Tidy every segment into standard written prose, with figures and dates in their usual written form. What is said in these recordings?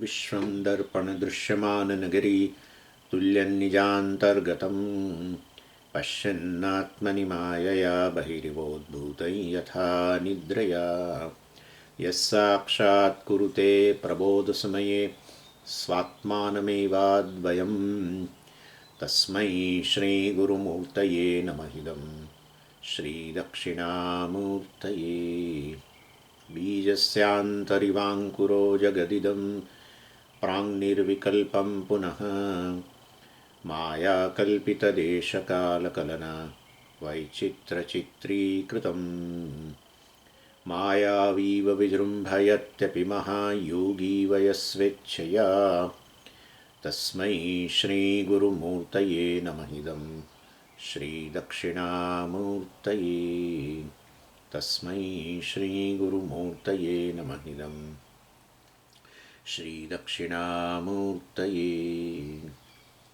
विश्वं दर्पणदृश्यमाननगरी तुल्यन्निजान्तर्गतं पश्यन्नात्मनि मायया बहिरिवोद्भूतं यथा निद्रया यस्साक्षात् कुरुते प्रबोधसमये स्वात्मानमेवाद्वयं तस्मै श्रीगुरुमूर्तये नमः इदं श्रीदक्षिणामूर्तये बीजस्यान्तरिवाङ्कुरो जगदिदं प्राङ्निर्विकल्पं पुनः मायाकल्पितदेशकालकलना वैचित्रचित्रीकृतम् मायावीव विजृम्भयत्यपि महायोगी वयस्वेच्छया तस्मै श्रीगुरुमूर्तये नमः इदं श्रीदक्षिणामूर्तये तस्मै श्रीगुरुमूर्तये नमः इदं श्रीदक्षिणामूर्तये।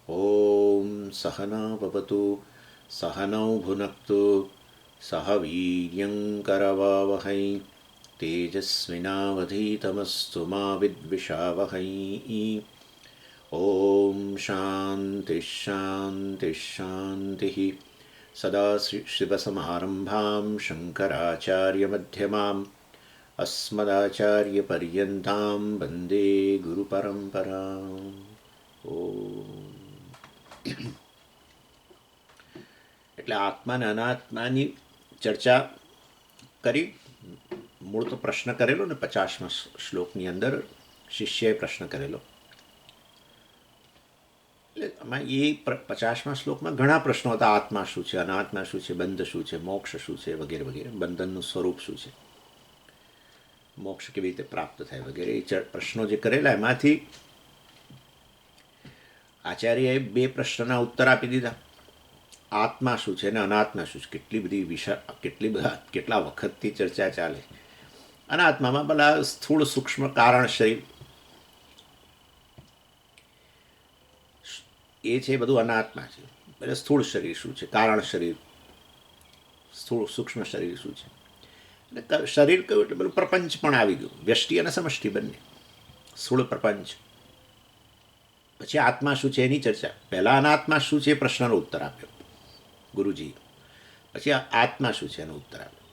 ॐ सहना भवतु सहनौ भुनक्तु सह वीर्यङ्करवावहै तेजस्विनावधीतमस्तु मा विद्विषावहै। ॐ शान्तिः शान्तिः शान्तिः। सदाशिवसमारम्भां शङ्कराचार्यमध्यमाम् अस्मदाचार्यपर्यन्तां वन्दे गुरुपरम्पराम्। એટલે આત્મા અને અનાત્માની ચર્ચા કરી. મૂળ તો પ્રશ્ન કરેલો ને 50મા શ્લોકની અંદર શિષ્યએ પ્રશ્ન કરેલો. એટલે આમાં એ 50મા શ્લોકમાં ઘણા પ્રશ્નો હતા. આત્મા શું છે, અનાત્મા શું છે, બંધ શું છે, મોક્ષ શું છે, વગેરે વગેરે. બંધનનું સ્વરૂપ શું છે, મોક્ષ કેવી રીતે પ્રાપ્ત થાય વગેરે એ પ્રશ્નો જે કરેલા એમાંથી આચાર્યએ 2 પ્રશ્નના ઉત્તર આપી દીધા. આત્મા શું છે અને અનાત્મા શું છે. કેટલા વખતથી ચર્ચા ચાલે. અનાત્મામાં પેલા સ્થૂળ સૂક્ષ્મ કારણ શરીર એ છે, બધું અનાત્મા છે. એટલે સ્થૂળ શરીર શું છે, કારણ શરીર, સ્થૂળ સૂક્ષ્મ શરીર શું છે. એટલે શરીર કયું એટલે બધું પ્રપંચ પણ આવી ગયું, વ્યષ્ટિ અને સમષ્ટિ બંને. સ્થૂળ પ્રપંચ. પછી આત્મા શું છે એની ચર્ચા. પહેલાં અનાત્મા શું છે એ પ્રશ્નનો ઉત્તર આપ્યો ગુરુજી. પછી આત્મા શું છે એનો ઉત્તર આપ્યો.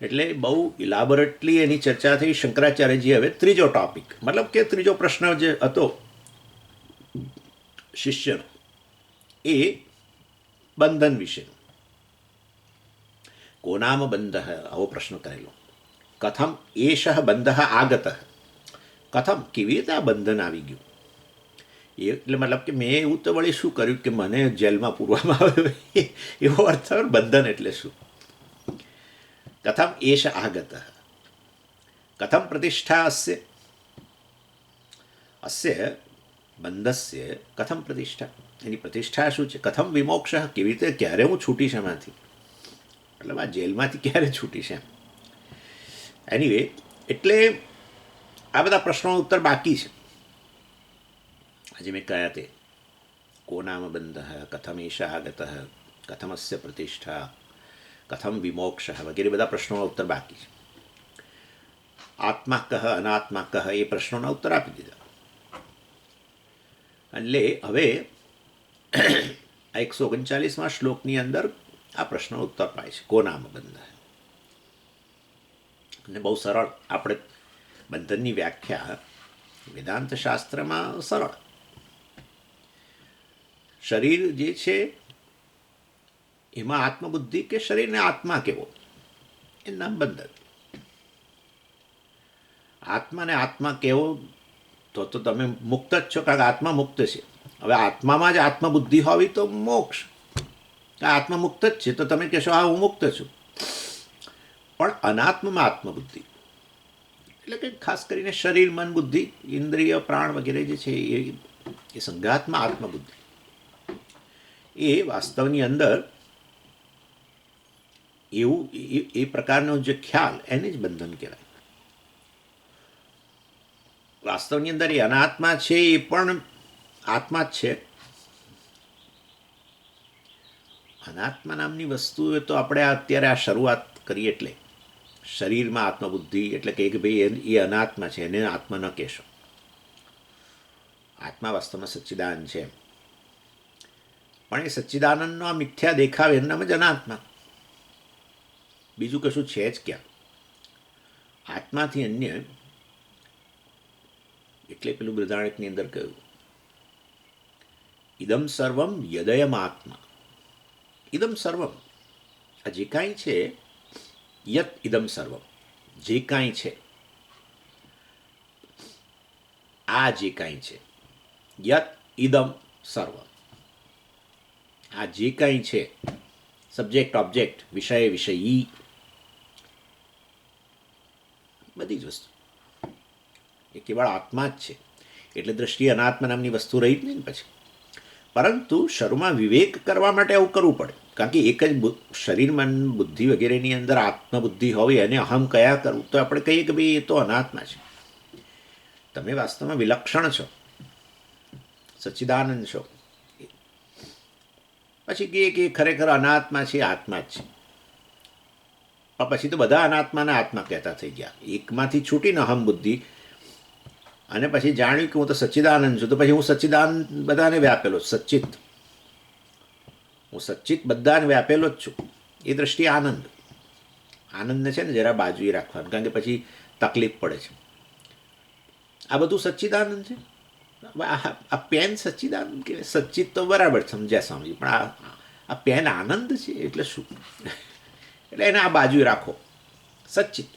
એટલે બહુ ઇલાબોરેટલી એની ચર્ચા થઈ. શંકરાચાર્યજી હવે ત્રીજો ટોપિક, મતલબ કે ત્રીજો પ્રશ્ન જે હતો શિષ્યનો એ બંધન વિશેનો. કોનામ બંધ, આવો પ્રશ્ન કરેલો. કથમ એષ બંધ આગત, કથમ કેવી રીતે આ બંધન આવી ગયું. એટલે મતલબ કે મેં એવું તો વળી શું કર્યું કે મને જેલમાં પૂરવામાં આવ્યો, એવો અર્થ આવે. બંધન એટલે શું? કથમ એષ આગત, કથમ પ્રતિષ્ઠા અસ્ય, અસ્ય બંધસ્ય કથમ પ્રતિષ્ઠા, એની પ્રતિષ્ઠા શું છે. કથમ વિમોક્ષ, કેવી રીતે, ક્યારે હું છૂટીશ એમાંથી, મતલબ આ જેલમાંથી ક્યારે છૂટીશ એમ. એનીવે, એટલે આ બધા પ્રશ્નોનો ઉત્તર બાકી છે. આજે મેં કહ્યા તે કોનામ બંધ, કથમ એષ આગત, કથમસ્ય પ્રતિષ્ઠા, કથમ વિમોક્ષ વગેરે બધા પ્રશ્નોના ઉત્તર બાકી છે. આત્મા કહ અનાત્મા કહ એ પ્રશ્નોના ઉત્તર આપી દીધા. એટલે હવે આ 139મા શ્લોકની અંદર આ પ્રશ્નનો ઉત્તર પાય છે. કોનામ બંધ. અને બહુ સરળ. આપણે બંધનની વ્યાખ્યા વેદાંત શાસ્ત્રમાં સરળ. શરીર જે છે એમાં આત્મબુદ્ધિ કે શરીરને આત્મા કેવો એ નામ બંધન. આત્માને આત્મા કેવો તો તમે મુક્ત જ છો, કારણ કે આત્મા મુક્ત છે. હવે આત્મામાં જ આત્મબુદ્ધિ હોવી તો મોક્ષ. આત્મા મુક્ત જ છે તો તમે કહેશો હા હું મુક્ત છું. પણ અનાત્મમાં આત્મબુદ્ધિ એટલે કે ખાસ કરીને શરીર, મન, બુદ્ધિ, ઇન્દ્રિય, પ્રાણ વગેરે જે છે એ સંઘાતમાં આત્મબુદ્ધિ એ વાસ્તવની અંદર એવું એ પ્રકારનો જે ખ્યાલ એને જ બંધન કહેવાય. વાસ્તવની અંદર એ અનાત્મા છે એ પણ આત્મા જ છે. અનાત્મા નામની વસ્તુ તો આપણે અત્યારે આ શરૂઆત કરી એટલે શરીરમાં આત્મબુદ્ધિ એટલે કે ભાઈ એ અનાત્મા છે, એને આત્મા ન કહેશો. આત્મા વાસ્તવમાં સચ્ચિદાનંદ છે, પણ એ સચ્ચિદાનંદનો આ મિથ્યા દેખાવ એનું નામ જ અનાત્મા. બીજું કશું છે જ ક્યાં? આત્માથી અન્ય એટલે પેલું બૃહદારણ્યકની અંદર કહ્યું, ઇદમ સર્વમ યદયમ આત્મા. ઇદમ સર્વમ, આ જે કાંઈ છે, યત ઇદમ સર્વમ, જે કાંઈ છે, આ જે કાંઈ છે, યત ઇદમ સર્વમ, આ જે કાંઈ છે, સબ્જેક્ટ ઓબ્જેક્ટ, વિષય વિષયી, બધી જ વસ્તુ એ કેવળ આત્મા જ છે. એટલે દ્રષ્ટિએ અનાત્મા નામની વસ્તુ રહી જ નહીં ને પછી. પરંતુ શરૂમાં વિવેક કરવા માટે આવું કરવું પડે, કારણ કે એક જ શરીર, મન, બુદ્ધિ વગેરેની અંદર આત્મબુદ્ધિ હોય, એને અહમ કયા કરવું, તો આપણે કહીએ કે ભાઈ એ તો અનાત્મા છે. તમે વાસ્તવમાં વિલક્ષણ છો, સચ્ચિદાનંદ છો. પછી કહે કે ખરેખર અનાત્મા છે, આત્મા જ છે. પણ પછી તો બધા અનાત્માને આત્મા કહેતા થઈ ગયા. એકમાંથી છૂટીને અહમ બુદ્ધિ, અને પછી જાણ્યું કે હું તો સચ્ચિદાનંદ છું, તો પછી હું સચ્ચિદાનંદ બધાને વ્યાપેલો, સચ્ચિત, હું સચ્ચિત બધાને વ્યાપેલો જ છું. એ દ્રષ્ટિએ આનંદ, આનંદને છે ને જરા બાજુએ રાખવાનું, કારણ કે પછી તકલીફ પડે છે. આ બધું સચ્ચિદાનંદ છે. આ પેન સચ્ચિદાનંદ કે સચ્ચિત તો બરાબર સમજ્યા સ્વામી, પણ આ પેન આનંદ છે એટલે શું? એટલે એને આ બાજુ રાખો, સચ્ચિત.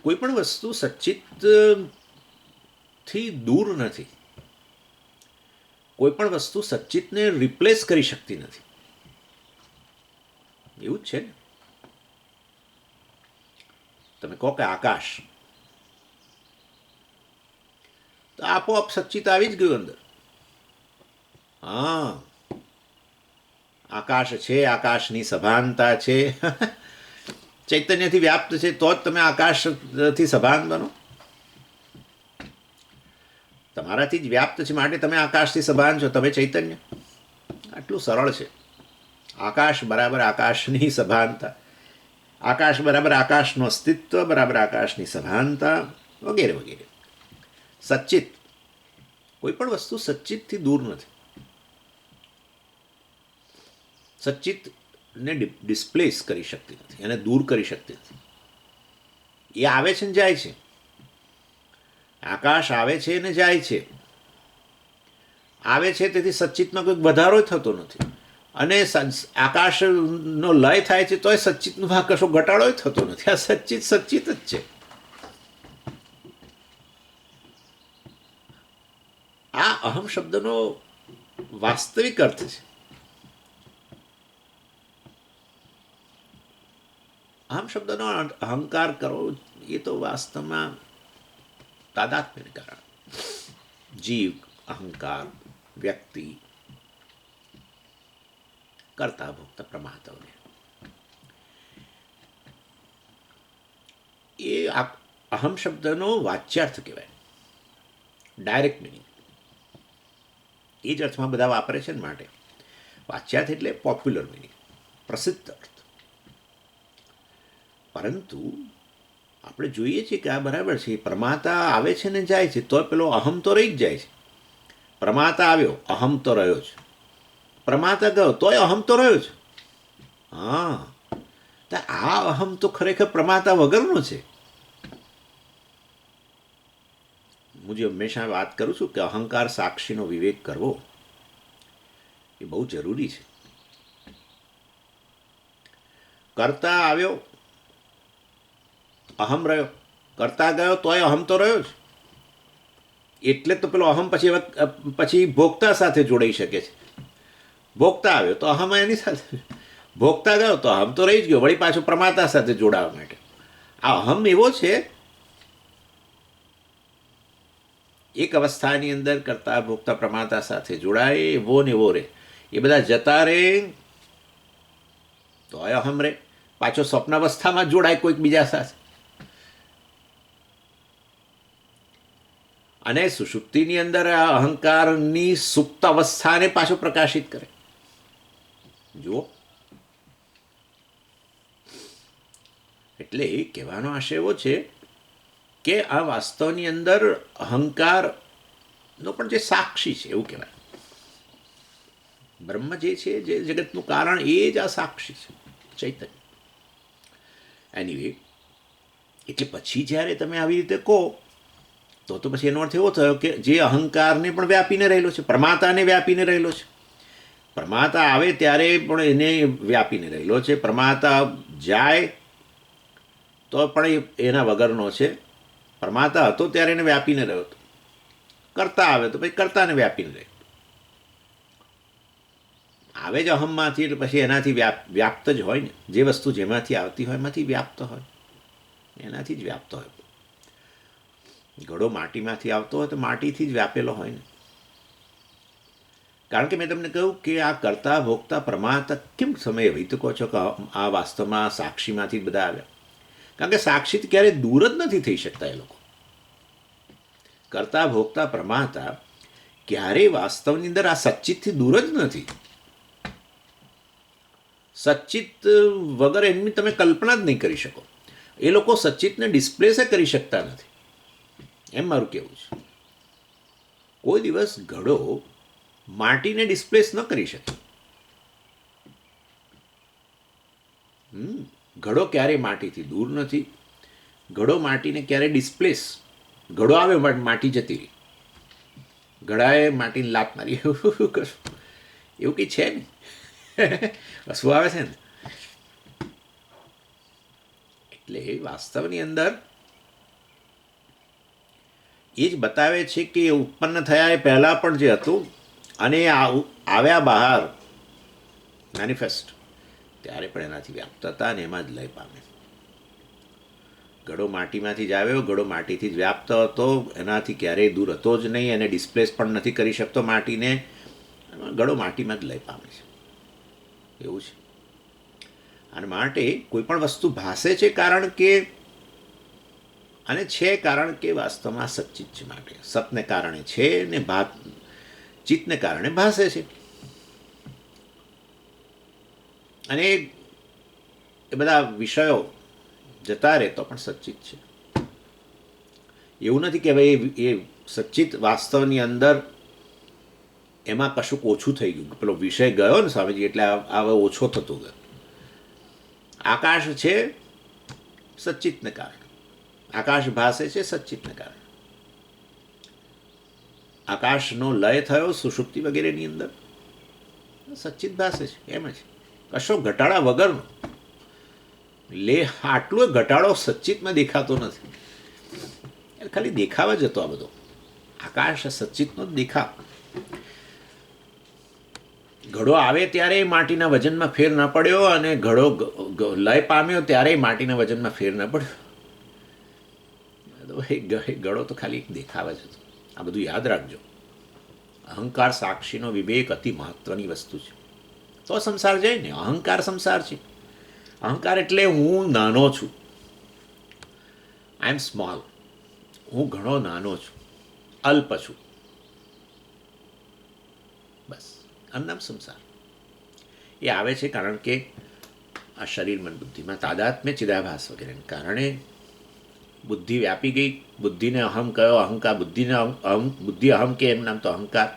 કોઈ પણ વસ્તુ સચ્ચિતથી દૂર નથી. કોઈ પણ વસ્તુ સચ્ચિતને રિપ્લેસ કરી શકતી નથી. એવું જ છે ને. તમે કહો કે આકાશ, તો આપોઆપ સચ્ચિત આવી જ ગયું અંદર. હા, આકાશ છે, આકાશની સભાનતા છે, ચૈતન્યથી વ્યાપ્ત છે, તો જ તમે આકાશથી સભાન બનો. તમારાથી જ વ્યાપ્ત છે માટે તમે આકાશથી સભાન છો, તમે ચૈતન્ય. આટલું સરળ છે. આકાશ બરાબર આકાશની સભાનતા, આકાશ બરાબર આકાશનું અસ્તિત્વ, બરાબર આકાશની સભાનતા, વગેરે વગેરે. સચ્ચિત, કોઈ પણ વસ્તુ સચ્ચિતથી દૂર નથી. સચ્ચિતને ડિસ્પ્લેસ કરી શકતી નથી, એને દૂર કરી શકતી નથી. એ આવે છે ને જાય છે. આકાશ આવે છે ને જાય છે. આવે છે તેથી સચ્ચિતમાં કોઈ વધારો થતો નથી, અને આકાશનો લય થાય છે તોય સચ્ચિતમાં કશો ઘટાડો થતો નથી. આ સચ્ચિત સચ્ચિત જ છે. આ અહમ શબ્દનો વાસ્તવિક અર્થ છે. અહમ શબ્દનો અહંકાર કરો એ તો વાસ્તવમાં તાદાત્મ્યને કારણે. જીવ, અહંકાર, વ્યક્તિ, કરતા ભોગતા પ્રમાતાઓને એ અહમ શબ્દનો વાચ્યાર્થ કહેવાય, ડાયરેક્ટ મિનિંગ. એ જ અર્થમાં બધા વાપરે છે ને, માટે વાચ્યાર્થ એટલે પોપ્યુલર મિનિંગ, પ્રસિદ્ધ અર્થ. પરંતુ આપણે જોઈએ છીએ કે આ બરાબર છે. પ્રમાતા આવે છે ને જાય છે, તોય પેલો અહમ તો રહી જ જાય છે. પ્રમાતા આવ્યો, અહમ તો રહ્યો છે. પ્રમાતા ગયો, તોય અહમ તો રહ્યો છે. હા, તો આ અહમ તો ખરેખર પ્રમાતા વગરનો છે. હું જે હંમેશા વાત કરું છું કે અહંકાર સાક્ષીનો વિવેક કરવો એ બહુ જરૂરી છે. કરતા આવ્યો, અહમ રહ્યો, કરતા ગયો, તોય અહમ તો રહ્યો જ. એટલે તો પેલો અહમ પછી ભોગતા સાથે જોડાઈ શકે છે. ભોગતા આવ્યો તો અહમ એની સાથે, ભોગતા ગયો તો અહમ તો રહી જ ગયો, વળી પાછો પ્રમાતા સાથે જોડાવા માટે. આ અહમ એવો છે, એક અવસ્થાની અંદર કરતા ભોગતા પ્રમાતા સાથે જોડાય, એવો ને એવો રહે. એ બધા જતા રહે તો અહમ રહે, પાછો સ્વપ્નાવસ્થામાં જોડાય કોઈક બીજા સાથે. અને સુષુપ્તિની અંદર આ અહંકારની સુપ્ત અવસ્થાને પાછો પ્રકાશિત કરે. જુઓ, એટલે કહેવાનો આશય એવો છે કે આ વાસ્તવની અંદર અહંકારનો પણ જે સાક્ષી છે એવું કહેવાય. બ્રહ્મ જે છે, જે જગતનું કારણ, એ જ આ સાક્ષી છે, ચૈતન્ય. એનીવે, એટલે પછી જ્યારે તમે આવી રીતે કહો તો પછી એનો અર્થ એવો થયો કે જે અહંકારને પણ વ્યાપીને રહેલો છે, પ્રમાતાને વ્યાપીને રહેલો છે. પ્રમાતા આવે ત્યારે પણ એને વ્યાપીને રહેલો છે. પ્રમાતા જાય તો પણ એના વગરનો છે. પ્રમાતા હતો ત્યારે એને વ્યાપીને રહ્યો હતો. કરતા આવે તો પછી કરતાને વ્યાપીને રહે. આવે જ અહમમાંથી, એટલે પછી એનાથી વ્યાપ્ત જ હોય ને. જે વસ્તુ જેમાંથી આવતી હોય એમાંથી વ્યાપ્ત હોય, એનાથી જ વ્યાપ્ત હોય. ઘડો માટીમાંથી આવતો હોય તો માટીથી જ વ્યાપેલો હોય ને. કારણ કે મેં તમને કહ્યું કે આ કરતા ભોગતા પ્રમાતા કેમ સમય એવી તો કહો છો કે આ વાસ્તવમાં સાક્ષીમાંથી જ બધા આવ્યા? કારણ કે સાક્ષી ક્યારેય દૂર જ નથી થઈ શકતા એ લોકો. કરતા ભોગતા પ્રમાતા ક્યારેય વાસ્તવની અંદર આ સચ્ચિતથી દૂર જ નથી. સચ્ચિત વગર એમની તમે કલ્પના જ નહીં કરી શકો. એ લોકો સચ્ચિતને ડિસ્પ્લેસે કરી શકતા નથી, એમ મારું કહેવું છે. કોઈ દિવસ ઘડો માટીને ડિસ્પ્લેસ ન કરી શકે. ઘડો ક્યારેય માટીથી દૂર નથી. ઘડો માટીને ક્યારેય ડિસ્પ્લેસ, ઘડો આવે માટી જતી રહી, ઘડાએ માટીને લાત મારી, એવું કશું એવું કંઈ છે ને. હસવું આવે છે ને. એટલે વાસ્તવની અંદર એ જ બતાવે છે કે ઉત્પન્ન થયા એ પહેલાં પણ જે હતું અને આવ્યા બહાર મેનિફેસ્ટ, ત્યારે પણ એનાથી વ્યાપ્ત હતા અને એમાં જ લય પામે. ઘડો માટીમાંથી જ આવ્યો, ઘડો માટીથી જ વ્યાપ્ત હતો, એનાથી ક્યારેય દૂર હતો જ નહીં, એને ડિસ્પ્લેસ પણ નથી કરી શકતો માટીને. ઘડો માટીમાં જ લય પામે છે, એવું છે. અને માટે કોઈ પણ વસ્તુ ભાસે છે કારણ કે, અને છે કારણ કે વાસ્તવમાં સચ્ચિત છે. માટે સતને કારણે છે ને ચિત્તને કારણે ભાસે છે. અને એ બધા વિષયો જતા રહે તો પણ સચ્ચિત છે. એવું નથી કે ભાઈ એ સચ્ચિત વાસ્તવની અંદર એમાં કશુંક ઓછું થઈ ગયું. પેલો વિષય ગયો ને સ્વામીજી, એટલે હવે ઓછો થતો ગયો. આકાશ છે સચ્ચિતને કારણે, આકાશ ભાસે છે સચ્ચિતને કારણે. આકાશનો લય થયો સુષુપ્તિ વગેરેની અંદર, સચ્ચિત ભાસે છે, એમ જ કશો ઘટાડા વગરનો. આટલો ઘટાડો સચ્ચિતમાં દેખાતો નથી. ખાલી દેખાવ જ હતો આ બધો. આકાશ સચ્ચિતનો જ દેખાવ. ઘડો આવે ત્યારે માટીના વજનમાં ફેર ન પડ્યો, અને ઘડો લય પામ્યો ત્યારે માટીના વજનમાં ફેર ન પડ્યો. ઘડો તો ખાલી એક દેખાવ જ હતો. આ બધું યાદ રાખજો. અહંકાર સાક્ષીનો વિવેક અતિ મહત્વની વસ્તુ છે. તો સંસાર જાય ને. અહંકાર સંસાર છે. અહંકાર એટલે હું નાનો છું, આઈ એમ સ્મોલ, હું ઘણો નાનો છું, અલ્પ છું, બસ આનું નામ સંસાર. એ આવે છે કારણ કે આ શરીર મન બુદ્ધિમાં તાદાત્મ્ય ચિદાભાસ વગેરેને કારણે બુદ્ધિ વ્યાપી ગઈ. બુદ્ધિને અહમ કયો, અહંકાર બુદ્ધિને બુદ્ધિ અહમ કે એમ નામ તો અહંકાર.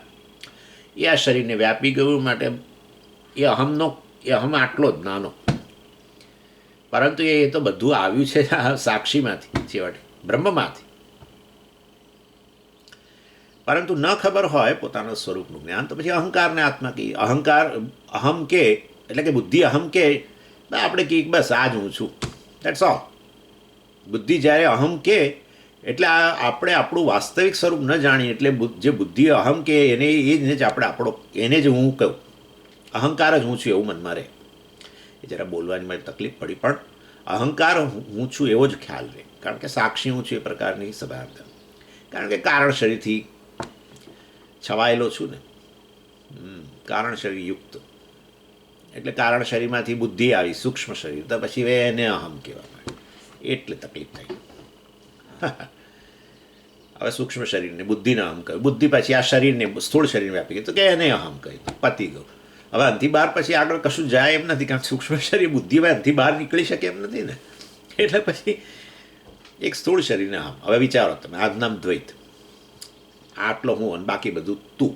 એ આ શરીરને વ્યાપી ગયું. માટે એ અહમ આટલો જ નાનો. પરંતુ એ તો બધું આવ્યું છે સાક્ષીમાંથી, છેવટે બ્રહ્મમાંથી. પરંતુ ન ખબર હોય પોતાના સ્વરૂપનું જ્ઞાન, તો પછી અહંકારને આત્મા કહીએ. અહંકાર અહમ કે, એટલે કે બુદ્ધિ અહમ કે, આપણે કહીએ બસ આ જ હું છું, દેટ્સ ઓલ. બુદ્ધિ જ્યારે અહમ કે, એટલે આપણે આપણું વાસ્તવિક સ્વરૂપ ન જાણીએ, એટલે જે બુદ્ધિ અહમ કે એને જ આપણે એને જ હું કહું, અહંકાર જ હું છું એવું મનમાં રહે. એ જરા બોલવાની મારી તકલીફ પડી, પણ અહંકાર હું છું એવો જ ખ્યાલ રહે. કારણ કે સાક્ષી હું છું એ પ્રકારની સભાનતા. કારણ કે કારણ શરીરથી છવાયેલો છું ને, કારણ શરીર યુક્ત. એટલે કારણ શરીરમાંથી બુદ્ધિ આવી, સૂક્ષ્મ શરીર, તો પછી એને અહમ કહેવા માંડે. એટલે તકલીફ થઈ. હવે સૂક્ષ્મ શરીરને બુદ્ધિને અહમ કહ્યું, બુદ્ધિ પછી આ શરીરને સ્થૂળ શરીર વ્યાપી ગયું, તો કે એને અહમ કહ્યું, પતી ગયું. હવે અંતિ બહાર પછી આગળ કશું જાય એમ નથી. કારણ કે સૂક્ષ્મ શરીર બુદ્ધિ અંતિ બહાર નીકળી શકે એમ નથી ને. એટલે પછી એક સ્થૂળ શરીરને અહમ. હવે વિચારો તમે, આનું નામ દ્વૈત. આટલો હું અને બાકી બધું તું.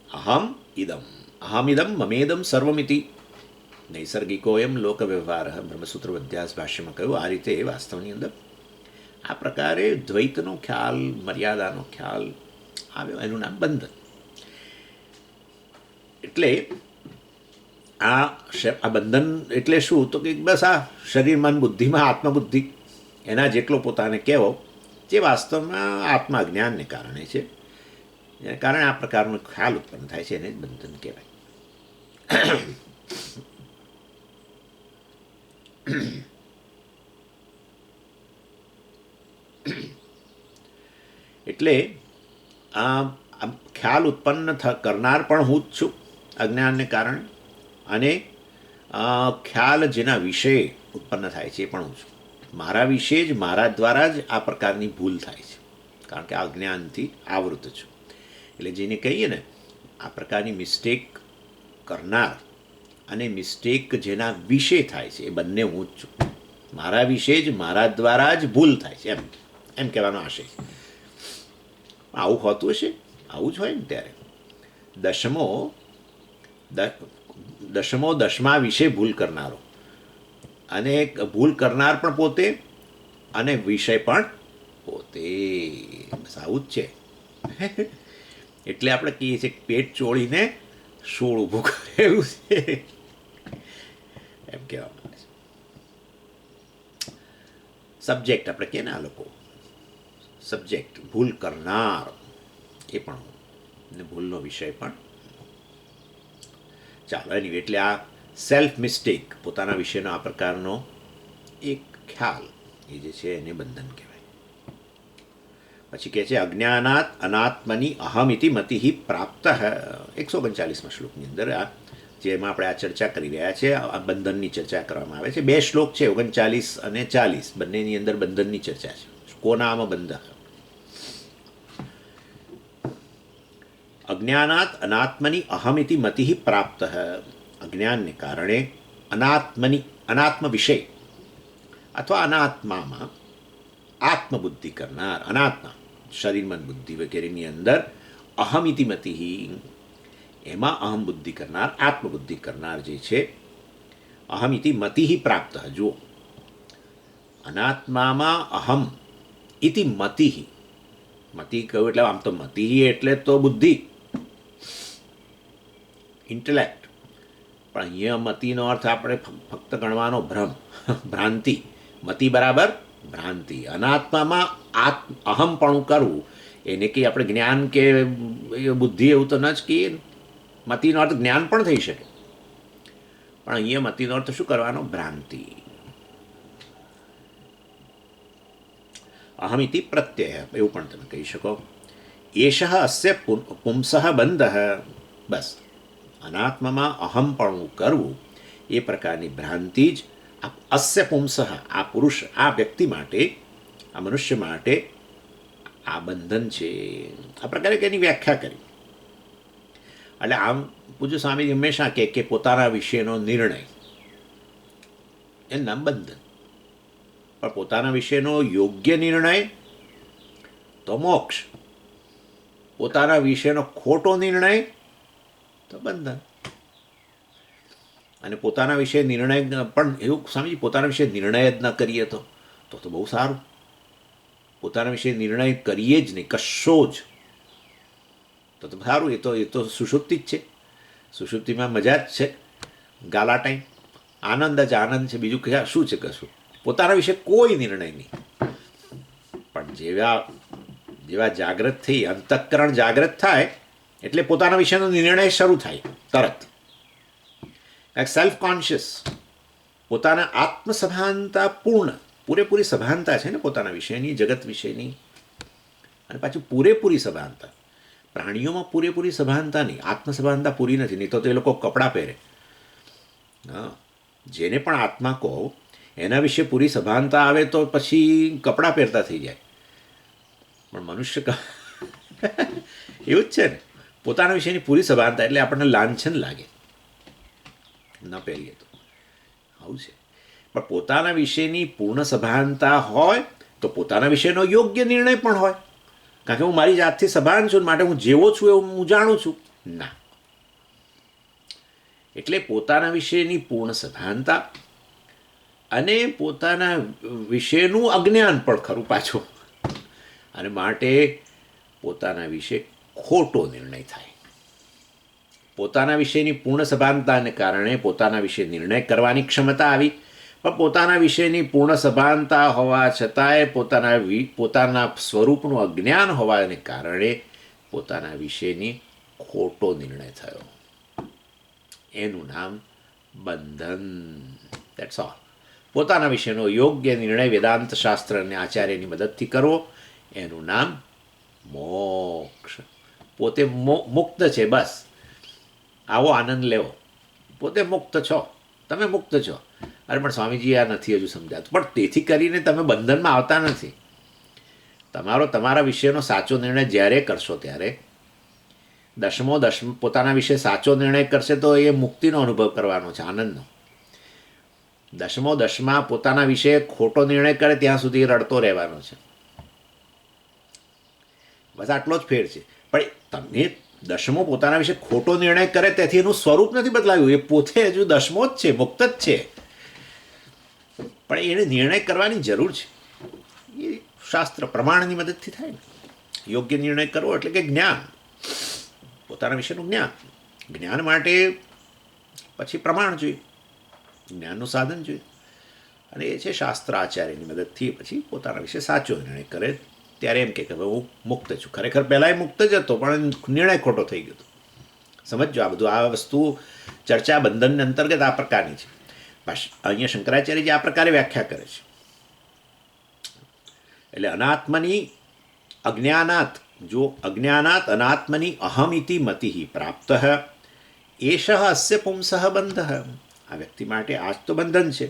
અહમ ઇદમ મમેદમ સર્વમિતિ નૈસર્ગિકોયમ લોક વ્યવહાર. બ્રહ્મસૂત્ર અધ્યાસ ભાષ્યમાં કહ્યું આ રીતે વાસ્તવની અંદર આ પ્રકારે દ્વૈતનો ખ્યાલ, મર્યાદાનો ખ્યાલ આવ્યો, એનું નામ બંધન. એટલે આ બંધન એટલે શું? તો કે બસ આ શરીર, મન, બુદ્ધિમાં આત્મબુદ્ધિ એના જેટલો પોતાને કહેવો, જે વાસ્તવમાં આત્મા જ્ઞાનને કારણે છે, જેને કારણે આ પ્રકારનો ખ્યાલ ઉત્પન્ન થાય છે, એને જ બંધન કહેવાય. એટલે આ ખ્યાલ ઉત્પન્ન કરનાર પણ હું જ છું અજ્ઞાનને કારણે, અને ખ્યાલ જેના વિશે ઉત્પન્ન થાય છે એ પણ હું છું. મારા વિશે જ, મારા દ્વારા જ આ પ્રકારની ભૂલ થાય છે, કારણ કે આ અજ્ઞાનથી આવૃત છું. એટલે જેને કહીએ ને, આ પ્રકારની મિસ્ટેક કરનાર અને મિસ્ટેક જેના વિશે થાય છે એ બંને હું જ છું. મારા વિશે જ, મારા દ્વારા જ ભૂલ થાય છે, એમ કહેવાનો આશય છે. આવું હોતું હશે, આવું જ હોય ને ત્યારે દશમા વિશે ભૂલ કરનારો, અને ભૂલ કરનાર પણ પોતે અને વિષય પણ પોતે. બસ આવું જ છે. એટલે આપણે કહીએ છીએ પેટ ચોળીને શોળ ઊભું કરેલું છે, એમ કહેવામાં આવે છે. સબ્જેક્ટ આપણે કહીએ ને, આ લોકો સબ્જેક્ટ, ભૂલ કરનાર એ પણ ને ભૂલનો વિષય પણ. ચાલો, એની એટલે આ સેલ્ફ મિસ્ટેક, પોતાના વિશેનો આ પ્રકારનો એક ખ્યાલ એ જે છે એને બંધન કહેવાય. પછી કહે છે અજ્ઞાનાત અનાત્મની અહમિતિ મતિ પ્રાપ્ત. 139માં શ્લોકની અંદર આ જેમાં આપણે આ ચર્ચા કરી રહ્યા છીએ, આ બંધનની ચર્ચા કરવામાં આવે છે. 2 શ્લોક છે, 39 અને 40, બંનેની અંદર બંધનની ચર્ચા છે. કોનામ બંધ. અજ્ઞાનાત અનાત્મની અહમિતિ મતિ પ્રાપ્ત. અજ્ઞાનને કારણે અનાત્મ વિષય અથવા અનાત્મામાં આત્મબુદ્ધિ કરનાર, અનાત્મા શરીર, મન, બુદ્ધિ વગેરેની અંદર અહમિતિ મતિ, એમાં અહમ બુદ્ધિ કરનાર, આત્મબુદ્ધિ કરનાર જે છે, અહમિતિ મતિ પ્રાપ્ત. જુઓ, અનાત્મામાં અહમ ઇતિ મતિ. મતિ કહ્યું એટલે આમ તો મતિ એટલે તો બુદ્ધિ, ઇન્ટેલેક્ટ. પણ અહીંયા મતિનો અર્થ આપણે ફક્ત ગણવાનો ભ્રમ, ભ્રાંતિ. મતિ બરાબર ભ્રાંતિ. અનાત્મામાં અહમપણું કરવું એને કંઈ આપણે જ્ઞાન કે બુદ્ધિ એવું તો ન જ કહીએ. મતિનો અર્થ જ્ઞાન પણ થઈ શકે, પણ અહીંયા મતિનો અર્થ શું કરવાનો? ભ્રાંતિ. અહમિતિ પ્રત્યય એવું પણ તમે કહી શકો. એષ અસ્ય પુંસઃ બંધ. બસ, અનાત્મામાં અહમપણું કરવું એ પ્રકારની ભ્રાંતિ જ અસ્ય પુંસઃ, આ પુરુષ, આ વ્યક્તિ માટે, આ મનુષ્ય માટે આ બંધન છે. આ પ્રકારે એની વ્યાખ્યા કરી. એટલે આમ પૂજ્ય સ્વામી હંમેશા કહે કે પોતાના વિશેનો નિર્ણય એનું નામ બંધન, પણ પોતાના વિશેનો યોગ્ય નિર્ણય તો મોક્ષ, પોતાના વિશેનો ખોટો નિર્ણય તો બંધન. અને પોતાના વિશે નિર્ણય પણ એવું સ્વામીજી, પોતાના વિશે નિર્ણય જ ન કરીએ તો બહુ સારું. પોતાના વિશે નિર્ણય કરીએ જ નહીં, કશો જ, તો સારું. એ તો સુષુપ્તિ જ છે. સુષુપ્તિમાં મજા જ છે, ગાલા ટાઈમ, આનંદ જ આનંદ છે. બીજું ક્યાં શું છે? કશું. પોતાના વિશે કોઈ નિર્ણય નહીં. પણ જેવા જાગૃત થઈ, અંતઃકરણ જાગૃત થાય એટલે પોતાના વિશેનો નિર્ણય શરૂ થાય તરત. સેલ્ફ કોન્શિયસ, પોતાના આત્મસભાનતા પૂરેપૂરી સભાનતા છે ને પોતાના વિષયની, જગત વિષયની, અને પાછું પૂરેપૂરી સભાનતા. પ્રાણીઓમાં પૂરેપૂરી સભાનતા નહીં, આત્મસભાનતા પૂરી નથી, નહીં તો એ લોકો કપડાં પહેરે. હા, જેને પણ આત્મા કહો એના વિશે પૂરી સભાનતા આવે તો પછી કપડાં પહેરતા થઈ જાય. પણ મનુષ્ય એવું જ છે ને, પોતાના વિશેની પૂરી સભાનતા એટલે આપણને લાંછન લાગે ન પહેરીએ તો. આવું છે. પણ પોતાના વિશેની પૂર્ણ સભાનતા હોય તો પોતાના વિશેનો યોગ્ય નિર્ણય પણ હોય. કારણ કે હું મારી જાતથી સભાન છું, માટે હું જેવો છું એવું હું જાણું છું. ના, એટલે પોતાના વિશેની પૂર્ણ સભાનતા અને પોતાના વિશેનું અજ્ઞાન પણ ખરું પાછું, અને માટે પોતાના વિશે ખોટો નિર્ણય થાય. પોતાના વિશેની પૂર્ણ સભાનતાને કારણે પોતાના વિશે નિર્ણય કરવાની ક્ષમતા આવી, પણ પોતાના વિશેની પૂર્ણ સભાનતા હોવા છતાંય પોતાના સ્વરૂપનું અજ્ઞાન હોવાને કારણે પોતાના વિશેની ખોટો નિર્ણય થયો. એનું નામ બંધન. That's all. પોતાના વિશેનો યોગ્ય નિર્ણય વેદાંત શાસ્ત્ર અને આચાર્યની મદદથી કરવો, એનું નામ મોક્ષ. પોતે મુક્ત છે, બસ આવો આનંદ લેવો. પોતે મુક્ત છો, તમે મુક્ત છો. અરે પણ સ્વામીજી આ નથી હજુ સમજાતું. પણ તેથી કરીને તમે બંધનમાં આવતા નથી. તમારા વિશેનો સાચો નિર્ણય જ્યારે કરશો ત્યારે પોતાના વિશે સાચો નિર્ણય કરશે તો એ મુક્તિનો અનુભવ કરવાનો છે, આનંદનો. દસમા પોતાના વિશે ખોટો નિર્ણય કરે ત્યાં સુધી રડતો રહેવાનો છે. બસ આટલો જ ફેર છે. પણ તમે દસમો પોતાના વિશે ખોટો નિર્ણય કરે તેથી એનું સ્વરૂપ નથી બદલાયું. એ પોતે હજુ દસમો જ છે, મુક્ત જ છે. પણ એને નિર્ણય કરવાની જરૂર છે. એ શાસ્ત્ર પ્રમાણની મદદથી થાય ને. યોગ્ય નિર્ણય કરવો એટલે કે જ્ઞાન, પોતાના વિશેનું જ્ઞાન. જ્ઞાન માટે પછી પ્રમાણ જોઈએ, જ્ઞાનનું સાધન જોઈએ, અને એ છે શાસ્ત્ર આચાર્યની મદદથી પછી પોતાના વિશે સાચો નિર્ણય કરે. ત્યારે એમ કે હવે હું મુક્ત છું. ખરેખર પહેલાં એ મુક્ત જ હતો, પણ નિર્ણય ખોટો થઈ ગયો હતો. સમજો આ બધું, આ વસ્તુ ચર્ચા બંધનની અંતર્ગત આ પ્રકારની છે. અહીંયા શંકરાચાર્યજી આ પ્રકારે વ્યાખ્યા કરે છે. એટલે અનાત્મની અજ્ઞાનાત, જો અજ્ઞાનાત અનાત્મની અહમિતિ મતિ પ્રાપ્ત એષ અસ્ય પુંસઃ બંધ. આ વ્યક્તિ માટે આ જ તો બંધન છે.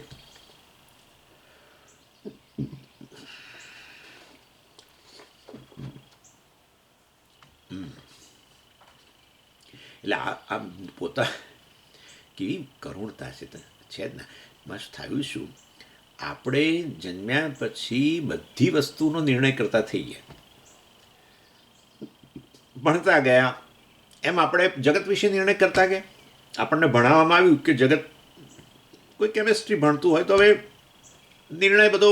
એટલે આ પોતા કેવી કરુણતા છે જ ને. બસ થયું શું, આપણે જન્મ્યા પછી બધી વસ્તુનો નિર્ણય કરતા થઈ ગયા, ભણતા ગયા, એમ આપણે જગત વિશે નિર્ણય કરતા ગયા. આપણને ભણાવવામાં આવ્યું કે જગત, કોઈ કેમેસ્ટ્રી ભણતું હોય તો હવે નિર્ણય બધો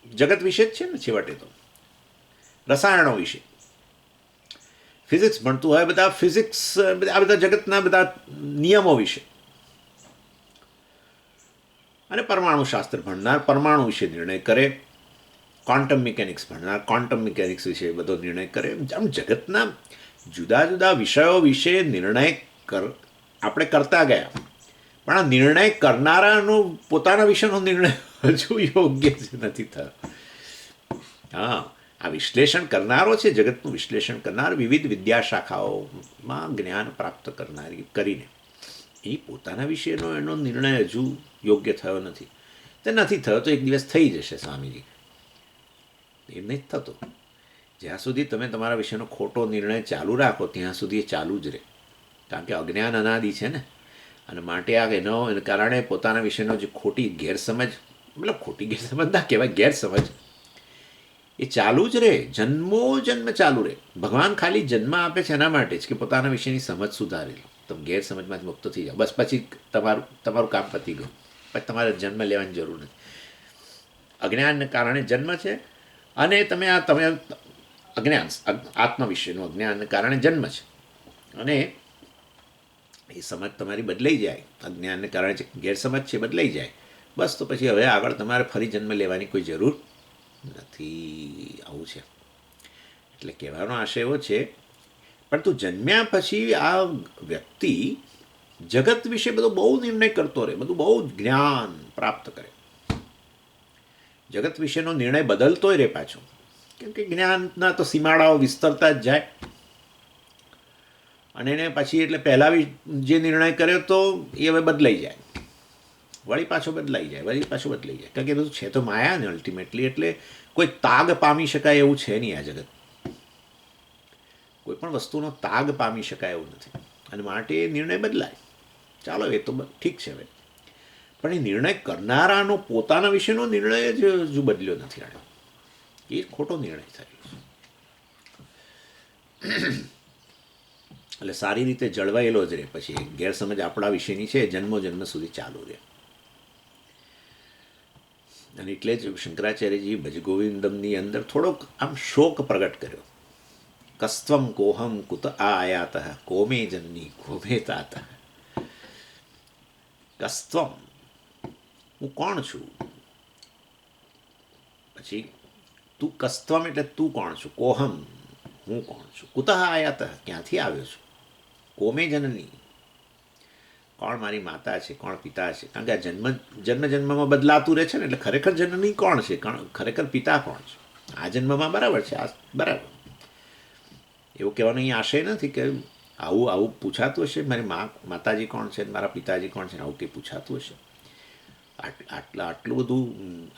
જગત વિશે જ છે ને છેવટે તો. રસાયણો વિશે, ફિઝિક્સ ભણતું હોય બધા ફિઝિક્સ, આ બધા જગતના બધા નિયમો વિશે. અને પરમાણુ શાસ્ત્ર ભણનાર પરમાણુ વિશે નિર્ણય કરે, ક્વોન્ટમ મિકેનિક્સ ભણનાર ક્વોન્ટમ મિકેનિક્સ વિશે બધો નિર્ણય કરે. આમ જગતના જુદા જુદા વિષયો વિશે નિર્ણય આપણે કરતા ગયા, પણ આ નિર્ણય કરનારાનો પોતાના વિશેનો નિર્ણય હજુ યોગ્ય નથી થયો. હા, આ વિશ્લેષણ કરનારો છે, જગતનું વિશ્લેષણ કરનાર, વિવિધ વિદ્યાશાખાઓમાં જ્ઞાન પ્રાપ્ત કરનારી કરીને એ પોતાના વિશેનો એનો નિર્ણય હજુ યોગ્ય થયો નથી. તે નથી થયો તો એક દિવસ થઈ જશે સ્વામીજી. એ નથી થતો. જ્યાં સુધી તમે તમારા વિશેનો ખોટો નિર્ણય ચાલુ રાખો ત્યાં સુધી એ ચાલુ જ રહે. કારણ કે અજ્ઞાન અનાદિ છે ને, અને માટે આ એને કારણે પોતાના વિશેનો જે ખોટી ગેરસમજ, મતલબ ખોટી ગેરસમજ ના કહેવાય, ગેરસમજ, એ ચાલુ જ રહે. જન્મો જન્મ ચાલુ રહે. ભગવાન ખાલી જન્મ આપે છે એના માટે જ કે પોતાના વિશેની સમજ સુધારે લો, તમે ગેરસમજમાંથી મુક્ત થઈ જાઓ. બસ પછી તમારું કામ પતી ગયું. પછી તમારે જન્મ લેવાની જરૂર નથી. અજ્ઞાનને કારણે જન્મ છે, અને તમે અજ્ઞાન, આત્મ વિશેનું અજ્ઞાનને કારણે જન્મ છે, અને એ સમજ તમારી બદલાઈ જાય, અજ્ઞાનને કારણે જે ગેરસમજ છે બદલાઈ જાય, બસ તો પછી હવે આગળ તમારે ફરી જન્મ લેવાની કોઈ જરૂર નથી. આવું છે. એટલે કહેવાનો આશય એવો છે, પણ તું જન્મ્યા પછી આ વ્યક્તિ જગત વિશે બધો બહુ નિર્ણય કરતો રહે, બધું બહુ જ્ઞાન પ્રાપ્ત કરે, જગત વિશેનો નિર્ણય બદલતોય રહે પાછો. કેમ કે જ્ઞાનના તો સીમાડાઓ વિસ્તરતા જ જાય. અને એને પછી એટલે પહેલાં જે નિર્ણય કર્યો તો એ હવે બદલાઈ જાય, વળી પાછો બદલાઈ જાય, વળી પાછો બદલાઈ જાય. કારણ કે બધું છે તો માયા ને અલ્ટિમેટલી. એટલે કોઈ તાગ પામી શકાય એવું છે નહીં આ જગત. કોઈ પણ વસ્તુનો તાગ પામી શકાય એવું નથી, અને માટે નિર્ણય બદલાય. ચાલો, એ તો ઠીક છે હવે. પણ એ નિર્ણય કરનારાનો પોતાના વિશેનો નિર્ણય જ હજુ બદલ્યો નથી આણે. એ ખોટો નિર્ણય થયો છે. એટલે સારી રીતે જળવાયેલો જ રહે. પછી ગેરસમજ આપણા વિશેની છે જન્મો જન્મ સુધી ચાલુ રહે. અને એટલે જ શંકરાચાર્યજી ભજગોવિંદમની અંદર થોડોક આમ શોક પ્રગટ કર્યો. કસ્ત્વમ કોહમ કુત આયાત કોમે જન્ની કોમે તાત. કસ્ત્વમ, હું કોણ છું. પછી તું કસ્ત્વમ એટલે તું કોણ છું. કોહમ, હું કોણ છું. કુતઃ આયાત, ક્યાંથી આવ્યો છું. કોમે જનની, કોણ મારી માતા છે, કોણ પિતા છે. કારણ કે આ જન્મમાં બદલાતું રહે છે ને, એટલે ખરેખર જનની કોણ છે, ખરેખર પિતા કોણ છે. આ જન્મમાં બરાબર છે, આ બરાબર. એવું કહેવાનો અહીં આશય નથી કે આવું પૂછાતું હશે, મારી માતાજી કોણ છે, મારા પિતાજી કોણ છે, આવું કંઈ પૂછાતું હશે. આટલું બધું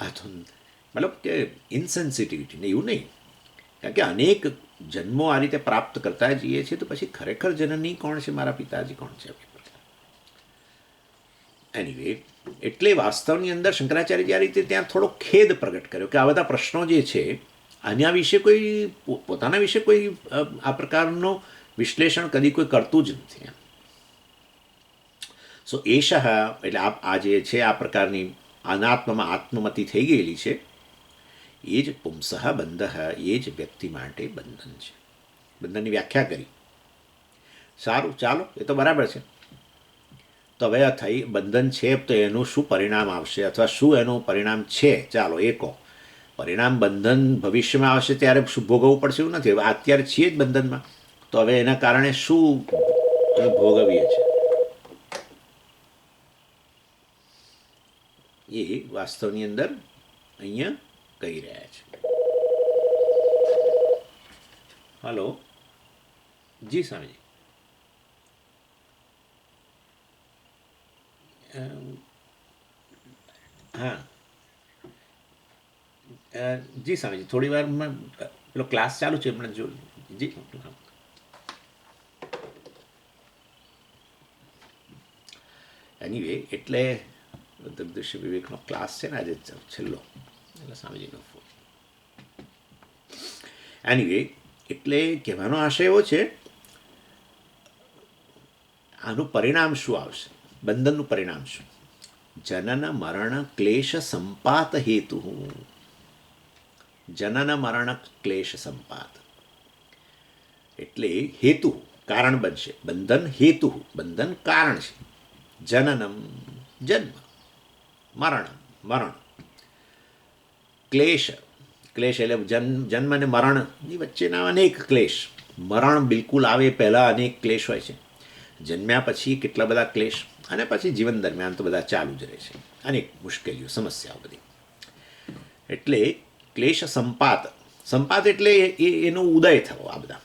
આ તો મતલબ કે ઇનસેન્સિટિવિટી ને એવું નહીં. કારણ કે અનેક જન્મો આ રીતે પ્રાપ્ત કરતા જઈએ છીએ તો પછી ખરેખર જનની કોણ છે, મારા પિતાજી કોણ છે. એનીવે, એટલે વાસ્તવની અંદર શંકરાચાર્યજી આ રીતે ત્યાં થોડો ખેદ પ્રગટ કર્યો કે આ બધા પ્રશ્નો જે છે આના વિશે કોઈ પોતાના વિશે કોઈ આ પ્રકારનો વિશ્લેષણ કદી કોઈ કરતું જ નથી. સો એશઃ એટલે આ જે છે આ પ્રકારની અનાત્મમાં આત્મમતી થઈ ગયેલી છે, એ જ પુંસઃ બંધ, એ જ વ્યક્તિ માટે બંધન છે. બંધનની વ્યાખ્યા કરી. સારું, ચાલો, એ તો બરાબર છે. તો હવે થઈ બંધન છે તો એનું શું પરિણામ આવશે, અથવા શું એનું પરિણામ છે, ચાલો એ કહો. પરિણામ બંધન ભવિષ્યમાં આવશે ત્યારે શું ભોગવવું પડશે એવું નથી. હવે અત્યારે છીએ જ બંધનમાં, તો હવે એના કારણે શું ભોગવીએ છીએ એ વાસ્તવની અંદર અહીંયા કહી રહ્યા છે. હલો, જી સ્વામીજી. હા જી સ્વામીજી, થોડી વારમાં પેલો ક્લાસ ચાલુ છે હમણાં જો. જી એનીવે, એટલે દૃશ્ય વિવેકનો ક્લાસ છે ને આજે છેલ્લો, એટલે સ્વામીજીનો ફોન. એનીવે, એટલે કહેવાનો આશય એવો છે આનું પરિણામ શું આવશે, બંધનનું પરિણામ શું. જનન મરણ ક્લેશ સંપાત હેતુ. જનન મરણ ક્લેશ સંપાત એટલે હેતુ, કારણ બનશે. બંધન હેતુ, બંધન કારણ છે. જનનમ જન્મ, મરણ મરણ, ક્લેશ ક્લેશ એટલે જન્મ અને મરણની વચ્ચેના અનેક ક્લેશ. મરણ બિલકુલ આવે પહેલાં અનેક ક્લેશ હોય છે, જન્મ્યા પછી કેટલા બધા ક્લેશ, અને પછી જીવન દરમિયાન તો બધા ચાલુ જ રહે છે, અનેક મુશ્કેલીઓ, સમસ્યાઓ બધી. એટલે ક્લેશ સંપાત, સંપાત એટલે એનો ઉદય થવો. આ બધા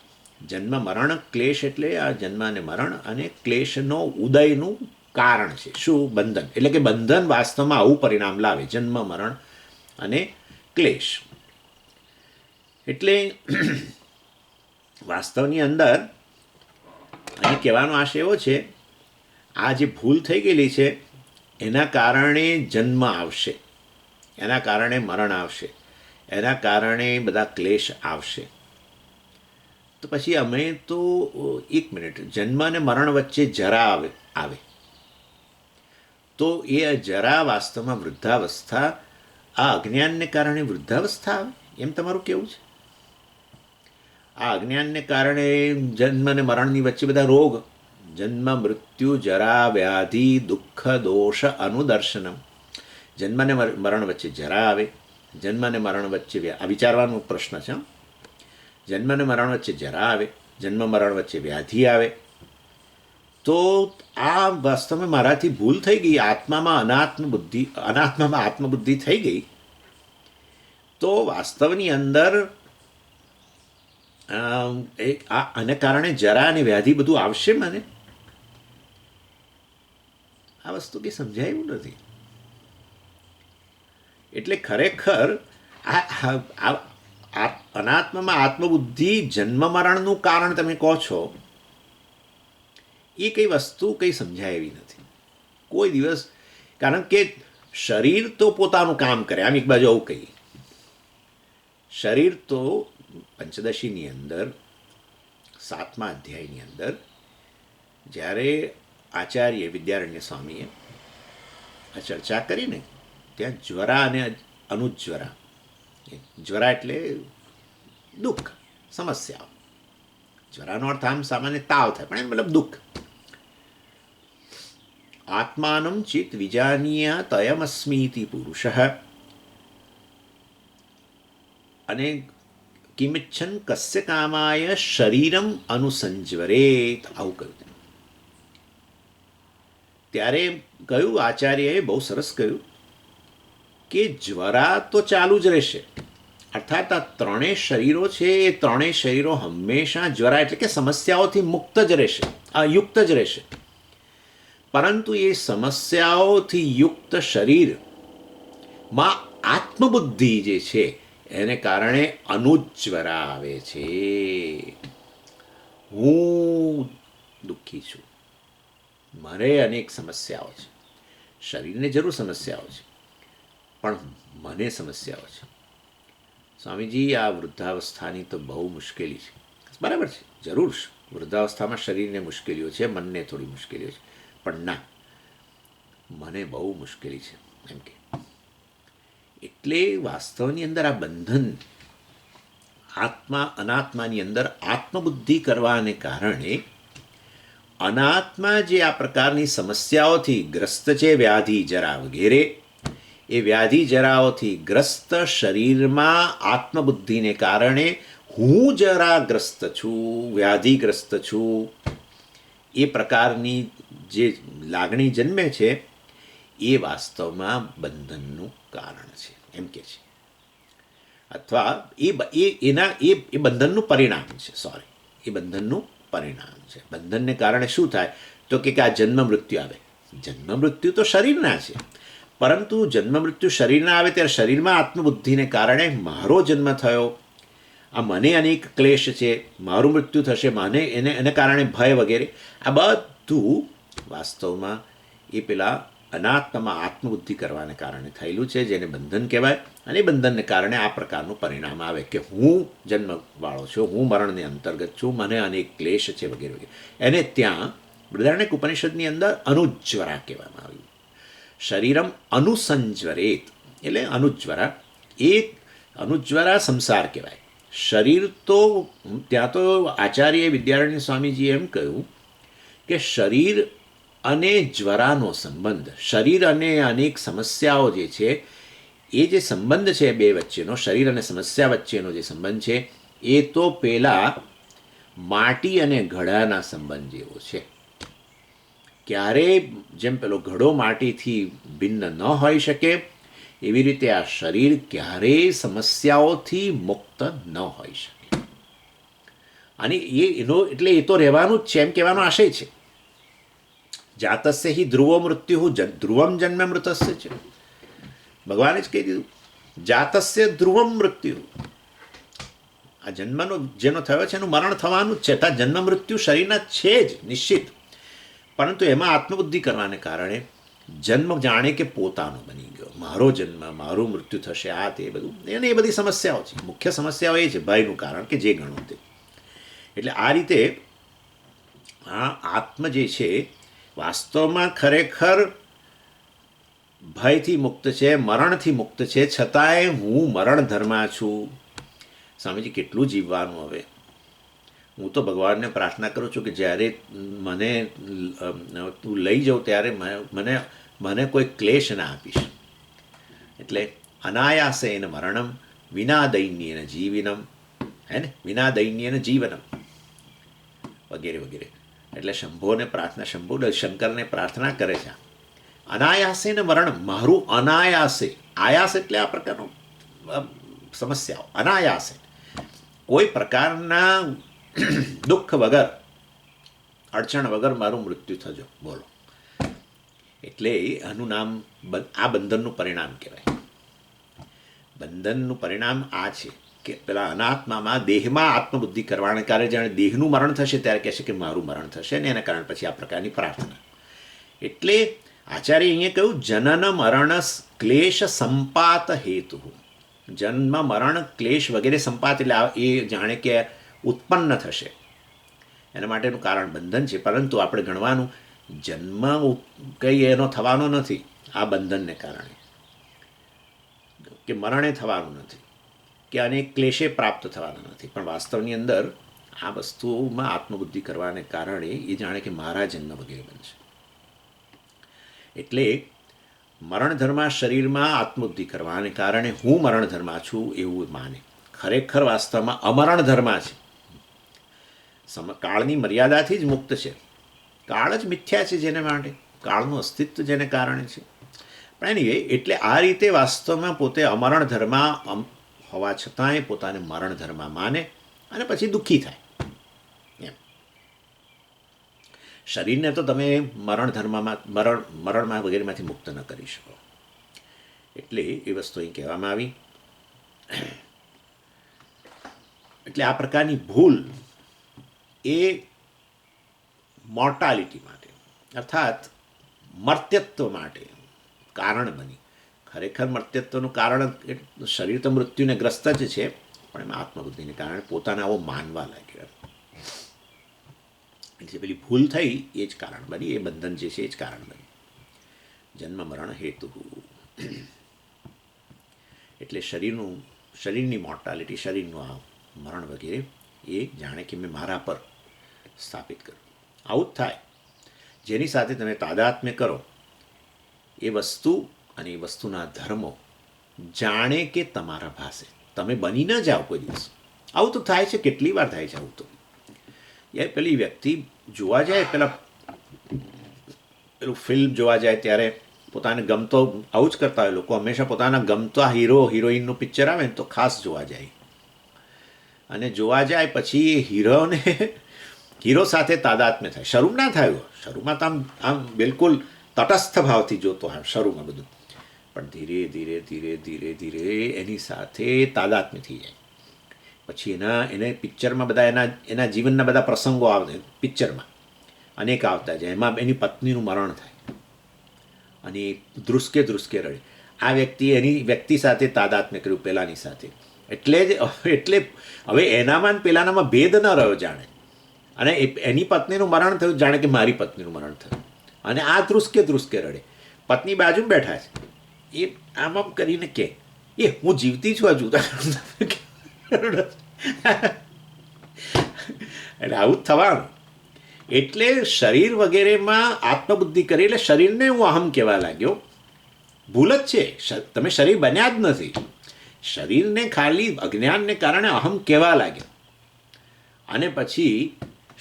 જન્મ મરણ ક્લેશ એટલે આ જન્મ અને મરણ અને ક્લેશનો ઉદયનું કારણ છે. શું? બંધન. એટલે કે બંધન વાસ્તવમાં આવું પરિણામ લાવે, જન્મ મરણ અને ક્લેશ. એટલે વાસ્તવની અંદર અહીં કહેવાનો આશય એવો છે, આ જે ભૂલ થઈ ગયેલી છે એના કારણે જન્મ આવશે, એના કારણે મરણ આવશે, એના કારણે બધા ક્લેશ આવશે. તો પછી અમે તો એક મિનિટ, જન્મ અને મરણ વચ્ચે જરા આવે તો એ જરા વાસ્તવમાં વૃદ્ધાવસ્થા, આ અજ્ઞાનને કારણે વૃદ્ધાવસ્થા આવે એમ તમારું કેવું છે? આ અજ્ઞાનને કારણે જન્મ અને મરણની વચ્ચે બધા રોગ, જન્મ મૃત્યુ જરા વ્યાધિ દુઃખ દોષ અનુદર્શનમ. જન્મ અને મરણ વચ્ચે જરા આવે, જન્મ અને મરણ વચ્ચે આ વિચારવાનો પ્રશ્ન છે. જન્મ અને મરણ વચ્ચે જરા આવે, જન્મ મરણ વચ્ચે વ્યાધિ આવે, તો આ વાસ્તવમાં મારાથી ભૂલ થઈ ગઈ, આત્મામાં અનાત્મામાં આત્મબુદ્ધિ થઈ ગઈ. તો વાસ્તવની અંદર આને કારણે જરા અને વ્યાધિ બધું આવશે મને. આ વસ્તુ કંઈ સમજાય એવું નથી. એટલે ખરેખર આ અનાત્મામાં આત્મબુદ્ધિ જન્મ મરણનું કારણ તમે કહો છો, એ કઈ વસ્તુ કંઈ સમજાય એવી નથી કોઈ દિવસ. કારણ કે શરીર તો પોતાનું કામ કરે. આમ એક બાજુ આવું કહીએ, શરીર તો પંચદશીની અંદર 7મા અધ્યાયની અંદર જ્યારે આચાર્ય વિદ્યારણ્ય સ્વામીએ આ ચર્ચા કરીને ત્યાં જ્વરા અને અનુજ્વરા, જ્વરા એટલે દુઃખ, સમસ્યાઓ, જ્વરાનો અર્થ આમ સામાન્ય તાવ થાય, પણ એમ મતલબ દુઃખ. આત્માનમ ચિત વિજાનીયા તયમસ્મીતિ પુરુષ અને કિમિચ્છન કસ્ય કામાય શરીરમ અનુસંજ્વરેત, આવું કહ્યું. ત્યારે કહ્યું આચાર્યએ, બહુ સરસ કહ્યું કે જ્વરા તો ચાલુ જ રહેશે, અર્થાત આ ત્રણેય શરીરો છે એ ત્રણેય શરીરો હંમેશા જ્વરા એટલે કે સમસ્યાઓથી મુક્ત જ રહેશે, યુક્ત જ રહેશે. પરંતુ એ સમસ્યાઓથી યુક્ત શરીરમાં આત્મબુદ્ધિ જે છે એને કારણે અનુજ્વરા આવે છે. હું દુઃખી છું, મારે અનેક સમસ્યાઓ છે, શરીરને જરૂર સમસ્યાઓ છે, પણ મને સમસ્યાઓ છે. સ્વામીજી, આ વૃદ્ધાવસ્થાની તો બહુ મુશ્કેલી છે. બરાબર છે, જરૂર છે, વૃદ્ધાવસ્થામાં શરીરને મુશ્કેલીઓ છે, મનને થોડી મુશ્કેલીઓ છે, પણ ના, મને બહુ મુશ્કેલી છે એમ કે. એટલે વાસ્તવની અંદર આ બંધન આત્મા અનાત્માની અંદર આત્મબુદ્ધિ કરવાને કારણે અનાત્મા જે આ પ્રકારની સમસ્યાઓથી ગ્રસ્ત છે, વ્યાધિ જરા વગેરે, એ વ્યાધિ જરાઓથી ગ્રસ્ત શરીરમાં આત્મબુદ્ધિને કારણે હું જરાગ્રસ્ત છું, વ્યાધિગ્રસ્ત છું, એ પ્રકારની જે લાગણી જન્મે છે એ વાસ્તવમાં બંધનનું કારણ છે એમ કે છે. અથવા એ બંધનનું પરિણામ છે, એ બંધનનું પરિણામ છે. બંધનને કારણે શું થાય તો કે આ જન્મ મૃત્યુ આવે. જન્મ મૃત્યુ તો શરીરના છે, પરંતુ જન્મ મૃત્યુ શરીરના આવે ત્યારે શરીરમાં આત્મબુદ્ધિને કારણે મારો જન્મ થયો, આ મને અનેક ક્લેશ છે, મારું મૃત્યુ થશે, મને એને કારણે ભય વગેરે, આ બધું વાસ્તવમાં એ પેલા અનાત્મામાં આત્મબુદ્ધિ કરવાને કારણે થયેલું છે, જેને બંધન કહેવાય. અને એ બંધનને કારણે આ પ્રકારનું પરિણામ આવે કે હું જન્મવાળો છું, હું મરણની અંતર્ગત છું, મને અનેક ક્લેશ છે વગેરે વગેરે. એને ત્યાં બૃહદારણ્યક ઉપનિષદની અંદર અનુજ્વરા કહેવામાં આવ્યું. શરીરમ અનુસંજ્વરેત એટલે અનુજ્વરા, એ અનુજ્વરા સંસાર કહેવાય. શરીર તો ત્યાં તો આચાર્ય વિદ્યારણ્ય સ્વામીજીએ એમ કહ્યું કે શરીર અને જ્વરાનો સંબંધ, શરીર અને અનેક સમસ્યાઓ જે છે એ જે સંબંધ છે બે વચ્ચેનો, શરીર અને સમસ્યા વચ્ચેનો જે સંબંધ છે એ તો પેલા માટી અને ઘડાના સંબંધ જેવો છે. ક્યારેય જેમ પેલો ઘડો માટીથી ભિન્ન ન હોઈ શકે એવી રીતે આ શરીર ક્યારેય સમસ્યાઓથી મુક્ત ન હોઈ શકે. અને એટલે એ તો રહેવાનું જ છે એમ કહેવાનો આશય છે. જાતસ્ય હિ ધ્રુવો મૃત્યુ ધ્રુવમ જન્મ મૃતસ્ય છે. ભગવાને જ કહી દીધું, જાતસ્ય ધ્રુવમ મૃત્યુ, આ જન્મનો જેનો થયો છે એનું મરણ થવાનું જ છે. ત્યાં જન્મ મૃત્યુ શરીરના છે જ નિશ્ચિત, પરંતુ એમાં આત્મબુદ્ધિ કરવાને કારણે જન્મ જાણે કે પોતાનો બની ગયો, મારો જન્મ, મારું મૃત્યુ થશે, આ તે બધું, એને એ બધી સમસ્યાઓ છે. મુખ્ય સમસ્યાઓ એ છે ભયનું કારણ કે જે ગણું તે. એટલે આ રીતે આ આત્મ જે છે વાસ્તવમાં ખરેખર ભયથી મુક્ત છે, મરણથી મુક્ત છે, છતાંય હું મરણ ધર્મા છું. સ્વામીજી, કેટલું જીવવાનું હવે? હું તો ભગવાનને પ્રાર્થના કરું છું કે જ્યારે મને તું લઈ જાઉં ત્યારે મને કોઈ ક્લેશ ના આપીશ. એટલે અનાયાસેન મરણમ વિના દૈન્યેન જીવનમ, હે ને, વિના દૈન્યેન જીવનમ વગેરે વગેરે. એટલે શંભોને પ્રાર્થના, શંકરને પ્રાર્થના કરે છે, અનાયાસેન મરણમ, મારું અનાયાસે, આયાસ એટલે આ પ્રકારનો સમસ્યાઓ, અનાયાસે કોઈ પ્રકારના દુઃખ વગર, અડચણ વગર મારું મૃત્યુ થજો. બોલો, એટલે આનું નામ આ બંધનનું પરિણામ કહેવાય. બંધનનું પરિણામ આ છે કે પેલા અનાત્મામાં દેહમાં આત્મબુદ્ધિ કરવાને કારણે જાણે દેહનું મરણ થશે ત્યારે કહેશે કે મારું મરણ થશે, ને એના કારણે પછી આ પ્રકારની પ્રાર્થના. એટલે આચાર્ય અહીંયા કહ્યું જનન મરણ ક્લેશ સંપાત હેતુ. જન્મ મરણ ક્લેશ વગેરે સંપાત એટલે એ જાણે કે ઉત્પન્ન થશે એના માટેનું કારણ બંધન છે. પરંતુ આપણે ગણવાનું જન્મ કંઈ એનો થવાનો નથી આ બંધનને કારણે, કે મરણે થવાનું નથી, કે અનેક ક્લેશે પ્રાપ્ત થવાના નથી. પણ વાસ્તવની અંદર આ વસ્તુઓમાં આત્મબુદ્ધિ કરવાને કારણે એ જાણે કે મારા જન્મ વગેરે બનશે. એટલે મરણધર્મા શરીરમાં આત્મબુદ્ધિ કરવાને કારણે હું મરણધર્મા છું એવું માને. ખરેખર વાસ્તવમાં અમરણ ધર્મા છે, કાળની મર્યાદાથી જ મુક્ત છે. કાળ જ મિથ્યા છે જેને માટે, કાળનું અસ્તિત્વ જેને કારણે છે. પણ એનીવે એટલે આ રીતે વાસ્તવમાં પોતે અમરણ ધર્મા હોવા છતાંય પોતાને મરણ ધર્મા માને અને પછી દુઃખી થાય. એમ શરીરને તો તમે મરણમાં વગેરેમાંથી મુક્ત ન કરી શકો. એટલે એ વસ્તુ અહીં કહેવામાં આવી. એટલે આ પ્રકારની ભૂલ એ મોર્ટાલિટી માટે અર્થાત મર્ત્યત્વ માટે કારણ બની. ખરેખર મર્ત્યત્વનું કારણ શરીર તો મૃત્યુને ગ્રસ્ત જ છે, પણ એમાં આત્મબુદ્ધિને કારણે પોતાને આવો માનવા લાગ્યો. એટલે પેલી ભૂલ થઈ એ જ કારણ બની, એ બંધન જે છે એ જ કારણ બની. જન્મ મરણ હેતુ એટલે શરીરની મોર્ટાલિટી, શરીરનું આ મરણ વગેરે એ જાણે કે મેં મારા પર સ્થાપિત કર્યું. આવું જ થાય જેની સાથે તમે તાદાત્મ્ય કરો એ વસ્તુ અને એ વસ્તુના ધર્મો જાણે કે તમારા ભાસે, તમે બની ન જાઓ કોઈ દિવસ. આવું તો થાય છે, કેટલી વાર થાય છે આવું તો. યાર પેલી વ્યક્તિ જોવા જાય, પેલું ફિલ્મ જોવા જાય ત્યારે પોતાને ગમતો આવું જ કરતા હોય લોકો. હંમેશા પોતાના ગમતા હીરો હિરોઈનનું પિક્ચર આવે ને તો ખાસ જોવા જાય, અને જોવા જાય પછી એ હીરો સાથે તાદાત્મ્ય થાય. શરૂમાં ના થાય, શરૂમાં તો આમ બિલકુલ તટસ્થ ભાવથી જોતો હોય શરૂમાં બધું, પણ ધીરે ધીરે ધીરે ધીરે ધીરે એની સાથે તાદાત્મ્ય થઈ જાય. પછી એને પિક્ચરમાં બધા એના જીવનના બધા પ્રસંગો આવે પિક્ચરમાં અનેક આવતા જાય. એમાં એની પત્નીનું મરણ થાય અને ધ્રુસકે રડે. આ એની વ્યક્તિ સાથે તાદાત્મ્ય કર્યું પેલાની સાથે, એટલે હવે એનામાં પેલાનામાં ભેદ ન રહ્યો જાણે. અને એની પત્નીનું મરણ થયું જાણે કે મારી પત્નીનું મરણ થયું, અને આ ધ્રુસકે રડે. પત્ની બાજુ બેઠા છે, એ આમ કરીને કે એ હું જીવતી છું હજુ. એટલે આવું જ થવાનું. એટલે શરીર વગેરેમાં આત્મબુદ્ધિ કરી એટલે શરીરને હું અહમ કહેવા લાગ્યો. ભૂલ જ છે, તમે શરીર બન્યા જ નથી. શરીરને ખાલી અજ્ઞાનને કારણે અહમ કહેવા લાગ્યો. અને પછી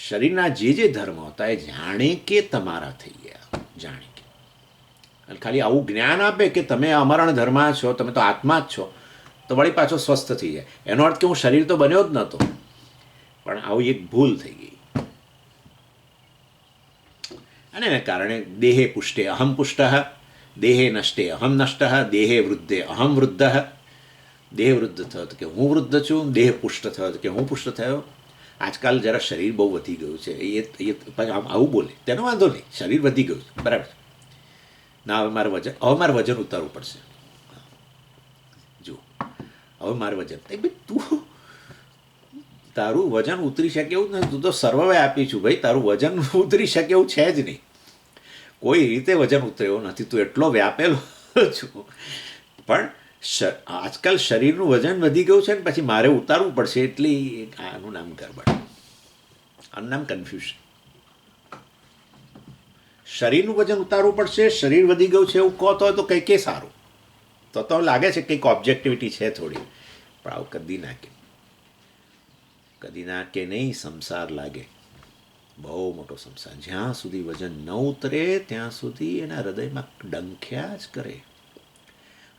શરીરના જે ધર્મ હતા એ જાણે કે તમારા થઈ ગયા, જાણે કે. અને ખાલી આવું જ્ઞાન આપે કે તમે અમરણ ધર્મા છો, તમે તો આત્મા જ છો, તો વળી પાછો સ્વસ્થ થઈ જાય. એનો અર્થ કે હું શરીર તો બન્યો જ નહોતો. પણ આવું એક ભૂલ થઈ ગઈ. અને એને કારણે દેહે પુષ્ટે અહમ પુષ્ટ, દેહે નષ્ટે અહમ નષ્ટ, દેહે વૃદ્ધે અહમ વૃદ્ધ. દેહ વૃદ્ધ થયો તો કે હું વૃદ્ધ છું, દેહ પુષ્ટ થયો તો કે હું પુષ્ટ થયો. આજકાલ જરા શરીર બહુ વધી ગયું છે, આવું બોલે તેનો વાંધો નહીં, શરીર વધી ગયું છે બરાબર. ના હવે મારે વજન ઉતારવું પડશે. જો હવે મારે વજન, ભાઈ તું તારું વજન ઉતરી શકે એવું નથી. તું તો સર્વવ્યાપી છું ભાઈ, તારું વજન ઉતરી શકે એવું છે જ નહીં. કોઈ રીતે વજન ઉતરે એવું નથી, તું એટલો વ્યાપેલો છું. પણ આજકાલ શરીરનું વજન વધી ગયું છે ને પછી મારે ઉતારવું પડશે, એટલે આનું નામ ગરબડ, આનું નામ કન્ફ્યુઝન. શરીરનું વજન ઉતારવું પડશે, શરીર વધી ગયું છે એવું કહો તો કંઈક સારું, તો લાગે છે કંઈક ઓબ્જેક્ટિવિટી છે થોડી. પણ આવું કદી ના કે નહીં. સંસાર લાગે બહુ મોટો સંસાર. જ્યાં સુધી વજન ન ઉતરે ત્યાં સુધી એના હૃદયમાં ડંખ્યા જ કરે.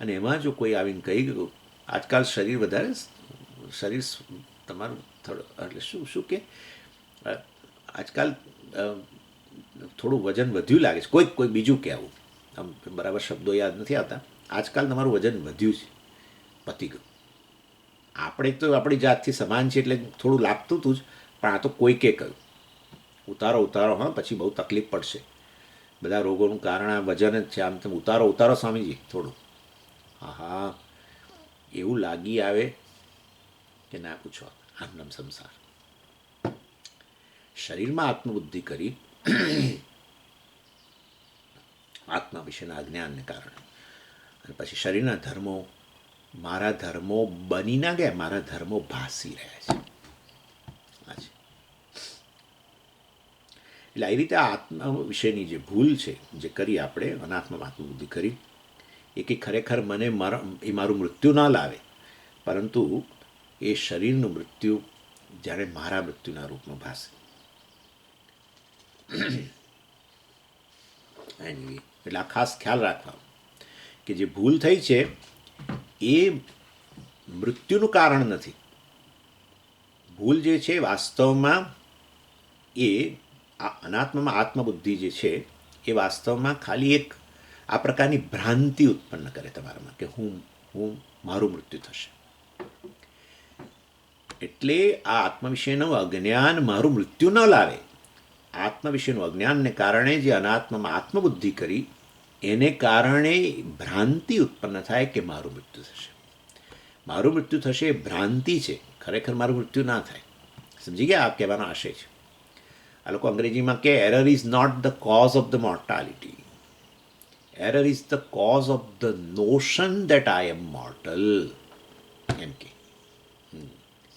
અને એમાં જો કોઈ આવીને કહી ગયું, આજકાલ શરીર તમારું એટલે શું કે આજકાલ થોડું વજન વધ્યું લાગે છે. કોઈ બીજું કહેવું, આમ બરાબર શબ્દો યાદ નથી આવતા. આજકાલ તમારું વજન વધ્યું છે, પતી ગયું. આપણે તો આપણી જાતથી સમાન છે એટલે થોડું લાગતું હતું જ, પણ આ તો કોઈકે કહ્યું ઉતારો હા, પછી બહુ તકલીફ પડશે. બધા રોગોનું કારણ આ વજન જ છે. આમ તમે ઉતારો ઉતારો સ્વામીજી થોડું. હા હા, એવું લાગી આવે કે ના પૂછો. આમનામ સંસાર. શરીરમાં આત્મબુદ્ધિ કરી આત્મા વિશેના અજ્ઞાનને કારણે, અને પછી શરીરના ધર્મો મારા ધર્મો બની ના ગયા, મારા ધર્મો ભાસી રહ્યા છે. એટલે આવી રીતે આત્મા વિશેની જે ભૂલ છે જે કરી આપણે અનાત્મા આત્મબુદ્ધિ કરી, એ કે ખરેખર મને એ મારું મૃત્યુ ના લાવે, પરંતુ એ શરીરનું મૃત્યુ જ્યારે મારા મૃત્યુના રૂપમાં ભાસે. એટલે આ ખાસ ખ્યાલ રાખવા કે જે ભૂલ થઈ છે એ મૃત્યુનું કારણ નથી. ભૂલ જે છે વાસ્તવમાં એ અનાત્મામાં આત્મબુદ્ધિ જે છે એ વાસ્તવમાં ખાલી એક આ પ્રકારની ભ્રાંતિ ઉત્પન્ન કરે તમારામાં કે હું મારું મૃત્યુ થશે. એટલે આ આત્મ વિશેનું અજ્ઞાન મારું મૃત્યુ ન લાવે. આત્મ વિશેનું અજ્ઞાનને કારણે જે અનાત્મામાં આત્મબુદ્ધિ કરી એને કારણે ભ્રાંતિ ઉત્પન્ન થાય કે મારું મૃત્યુ થશે. મારું મૃત્યુ થશે એ ભ્રાંતિ છે, ખરેખર મારું મૃત્યુ ના થાય. સમજી ગયા? આ કહેવાનો આશય છે. આ લોકો અંગ્રેજીમાં કે error is not the cause of the mortality, error is the cause of the notion that I am mortal. એમ કે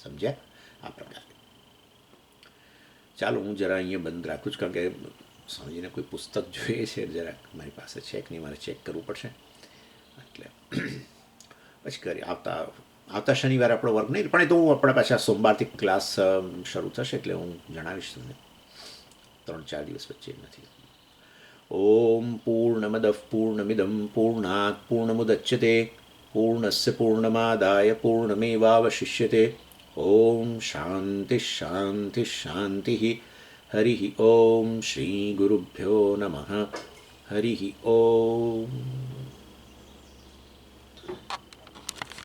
સમજ્યા? આ પ્રકારે. ચાલો હું જરા અહીંયા બંધ રાખું છું, કારણ કે સ્વામીજીને કોઈ પુસ્તક જોઈએ છે, જરાક મારી પાસે છે કે નહીં, મારે ચેક કરવું પડશે. એટલે પછી કરી આવતા શનિવારે આપણો વર્ગ નહીં, પણ એ તો હું આપણા પાછા સોમવારથી ક્લાસ શરૂ થશે એટલે હું જણાવીશ તમને. 3-4 દિવસ વચ્ચે નથી. ઓમ પૂર્ણમદ પૂર્ણમિદમ પૂર્ણાત પૂર્ણમુદચ્યતે પૂર્ણસ્ય પૂર્ણમાદાય પૂર્ણમેવાવશિષ્યતે. ઓમ શાંતિ શાંતિ શાંતિ. હરિ ઓમ શ્રી ગુરુભ્યો નમઃ. હરિ ઓમ.